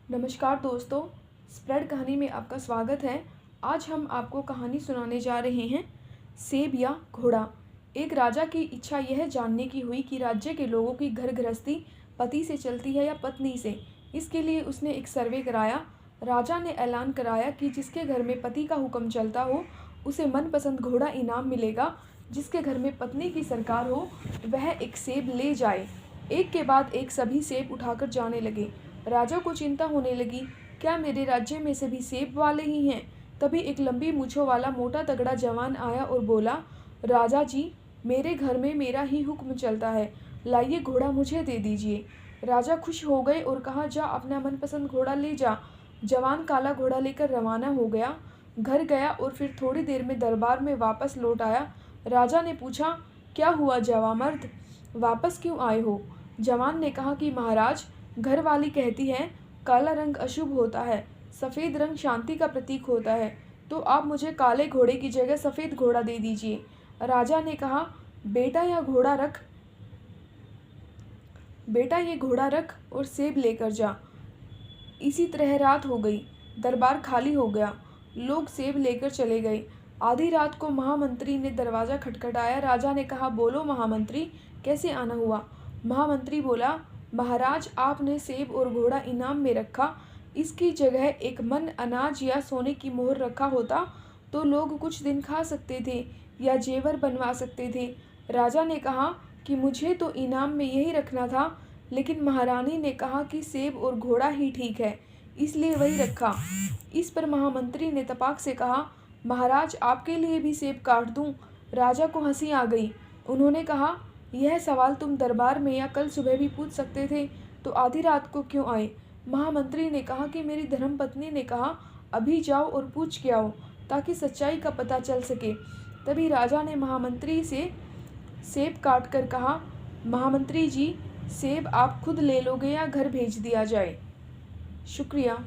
नमस्कार दोस्तों, स्प्रेड कहानी में आपका स्वागत है। आज हम आपको कहानी सुनाने जा रहे हैं, सेब या घोड़ा। एक राजा की इच्छा यह जानने की हुई कि राज्य के लोगों की घर गृहस्थी पति से चलती है या पत्नी से। इसके लिए उसने एक सर्वे कराया। राजा ने ऐलान कराया कि जिसके घर में पति का हुक्म चलता हो उसे मनपसंद घोड़ा इनाम मिलेगा। जिसके घर में पत्नी की सरकार हो वह एक सेब ले जाए। एक के बाद एक सभी सेब उठाकर जाने लगे। राजा को चिंता होने लगी, क्या मेरे राज्य में सभी सेब वाले ही हैं? तभी एक लंबी मूंछों वाला मोटा तगड़ा जवान आया और बोला, राजा जी, मेरे घर में मेरा ही हुक्म चलता है, लाइए घोड़ा मुझे दे दीजिए। राजा खुश हो गए और कहा, जा अपना मनपसंद घोड़ा ले जा। जवान काला घोड़ा लेकर रवाना हो गया, घर गया और फिर थोड़ी देर में दरबार में वापस लौट आया। राजा ने पूछा, क्या हुआ जवामर्द, वापस क्यों आए हो? जवान ने कहा कि महाराज, घरवाली कहती है काला रंग अशुभ होता है, सफ़ेद रंग शांति का प्रतीक होता है, तो आप मुझे काले घोड़े की जगह सफ़ेद घोड़ा दे दीजिए। राजा ने कहा, बेटा ये घोड़ा रख और सेब लेकर जा। इसी तरह रात हो गई, दरबार खाली हो गया, लोग सेब लेकर चले गए। आधी रात को महामंत्री ने दरवाज़ा खटखटाया। राजा ने कहा, बोलो महामंत्री, कैसे आना हुआ? महामंत्री बोला, महाराज, आपने सेब और घोड़ा इनाम में रखा, इसकी जगह एक मन अनाज या सोने की मोहर रखा होता तो लोग कुछ दिन खा सकते थे या जेवर बनवा सकते थे। राजा ने कहा कि मुझे तो इनाम में यही रखना था, लेकिन महारानी ने कहा कि सेब और घोड़ा ही ठीक है, इसलिए वही रखा। इस पर महामंत्री ने तपाक से कहा, महाराज, आपके लिए भी सेब काट दूं? राजा को हंसी आ गई। उन्होंने कहा, यह सवाल तुम दरबार में या कल सुबह भी पूछ सकते थे, तो आधी रात को क्यों आए? महामंत्री ने कहा कि मेरी धर्मपत्नी ने कहा, अभी जाओ और पूछ के आओ, ताकि सच्चाई का पता चल सके। तभी राजा ने महामंत्री से सेब काट कर कहा, महामंत्री जी, सेब आप खुद ले लोगे या घर भेज दिया जाए? शुक्रिया।